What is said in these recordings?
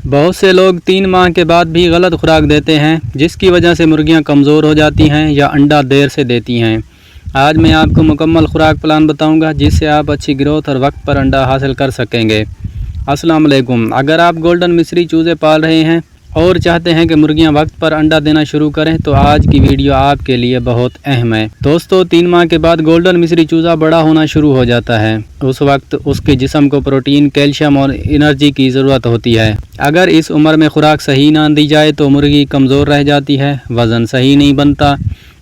بہت سے لوگ 3 ماہ کے بعد بھی غلط خوراک دیتے ہیں، جس کی وجہ سے مرغیاں کمزور ہو جاتی ہیں یا انڈا دیر سے دیتی ہیں۔ آج میں آپ کو مکمل خوراک پلان بتاؤں گا جس سے آپ اچھی گروتھ اور وقت پر انڈا حاصل کر سکیں گے۔ السلام علیکم۔ اگر آپ گولڈن مصری چوزے پال رہے ہیں اور چاہتے ہیں کہ مرغیاں وقت پر انڈا دینا شروع کریں تو آج کی ویڈیو آپ کے لیے بہت اہم ہے۔ دوستو، 3 ماہ کے بعد گولڈن مصری چوزا بڑا ہونا شروع ہو جاتا ہے۔ اس وقت اس کے جسم کو پروٹین، کیلشیم اور انرجی کی ضرورت ہوتی ہے۔ اگر اس عمر میں خوراک صحیح نہ دی جائے تو مرغی کمزور رہ جاتی ہے، وزن صحیح نہیں بنتا،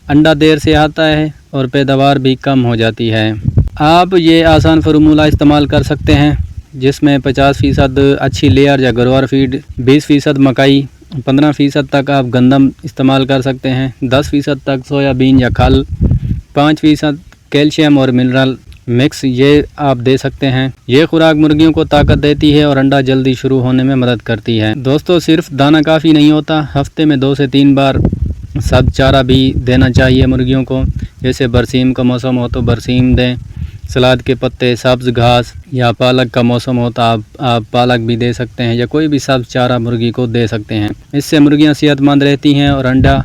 انڈا دیر سے آتا ہے اور پیداوار بھی کم ہو جاتی ہے۔ آپ یہ آسان فارمولہ استعمال کر سکتے ہیں جس میں 50% اچھی لیئر یا گروور فیڈ، 20% مکئی، 15% تک آپ گندم استعمال کر سکتے ہیں، 10% تک سویا بین یا کھل، 5% کیلشیم اور منرل مکس یہ آپ دے سکتے ہیں۔ یہ خوراک مرغیوں کو طاقت دیتی ہے اور انڈا جلدی شروع ہونے میں مدد کرتی ہے۔ دوستو، صرف دانہ کافی نہیں ہوتا، ہفتے میں 2 سے 3 بار سبز چارہ بھی دینا چاہیے مرغیوں کو۔ جیسے برسیم کا موسم ہو تو برسیم دیں، سلاد کے پتے، سبز گھاس، یا پالک کا موسم ہو تو آپ پالک بھی دے سکتے ہیں، یا کوئی بھی سبز چارہ مرغی کو دے سکتے ہیں۔ اس سے مرغیاں صحت مند رہتی ہیں اور انڈا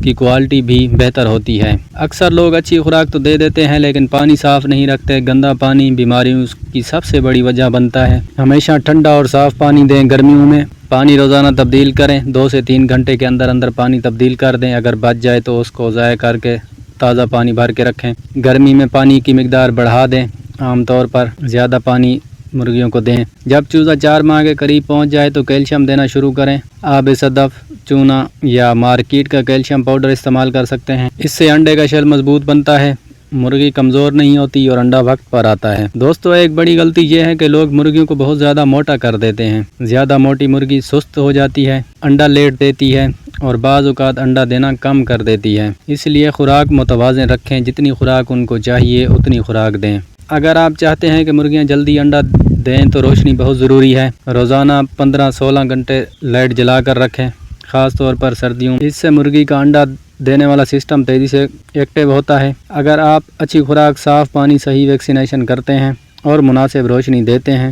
کی کوالٹی بھی بہتر ہوتی ہے۔ اکثر لوگ اچھی خوراک تو دے دیتے ہیں لیکن پانی صاف نہیں رکھتے۔ گندا پانی بیماریوں کی سب سے بڑی وجہ بنتا ہے۔ ہمیشہ ٹھنڈا اور صاف پانی دیں۔ گرمیوں میں پانی روزانہ تبدیل کریں، 2 سے 3 گھنٹے کے اندر پانی تبدیل کر دیں۔ اگر بچ جائے تو اس کو ضائع کر کے تازہ پانی بھر کے رکھیں۔ گرمی میں پانی کی مقدار بڑھا دیں، عام طور پر زیادہ پانی مرغیوں کو دیں۔ جب چوزا 4 ماہ کے قریب پہنچ جائے تو کیلشیم دینا شروع کریں۔ آب صدف، چونا یا مارکیٹ کا کیلشیم پاؤڈر استعمال کر سکتے ہیں۔ اس سے انڈے کا شیل مضبوط بنتا ہے، مرغی کمزور نہیں ہوتی اور انڈا وقت پر آتا ہے۔ دوستو، ایک بڑی غلطی یہ ہے کہ لوگ مرغیوں کو بہت زیادہ موٹا کر دیتے ہیں۔ زیادہ موٹی مرغی سست ہو جاتی ہے، انڈا لیٹ دیتی ہے اور بعض اوقات انڈا دینا کم کر دیتی ہے۔ اس لیے خوراک متوازن رکھیں، جتنی خوراک ان کو چاہیے اتنی خوراک دیں۔ اگر آپ چاہتے ہیں کہ مرغیاں جلدی انڈا دیں تو روشنی بہت ضروری ہے۔ روزانہ 15-16 گھنٹے لائٹ جلا کر رکھیں، خاص طور پر سردیوں میں۔ اس سے مرغی کا انڈا دینے والا سسٹم تیزی سے ایکٹیو ہوتا ہے۔ اگر آپ اچھی خوراک، صاف پانی، صحیح ویکسینیشن کرتے ہیں اور مناسب روشنی دیتے ہیں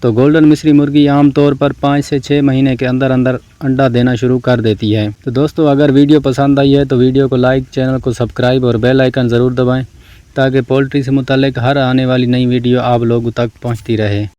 تو گولڈن مصری مرغی عام طور پر 5 سے 6 مہینے کے اندر انڈا دینا شروع کر دیتی ہے۔ تو دوستو، اگر ویڈیو پسند آئی ہے تو ویڈیو کو لائک، چینل کو سبسکرائب اور بیل آئیکن ضرور دبائیں تاکہ پولٹری سے متعلق ہر آنے والی نئی ویڈیو آپ لوگوں تک پہنچتی رہے۔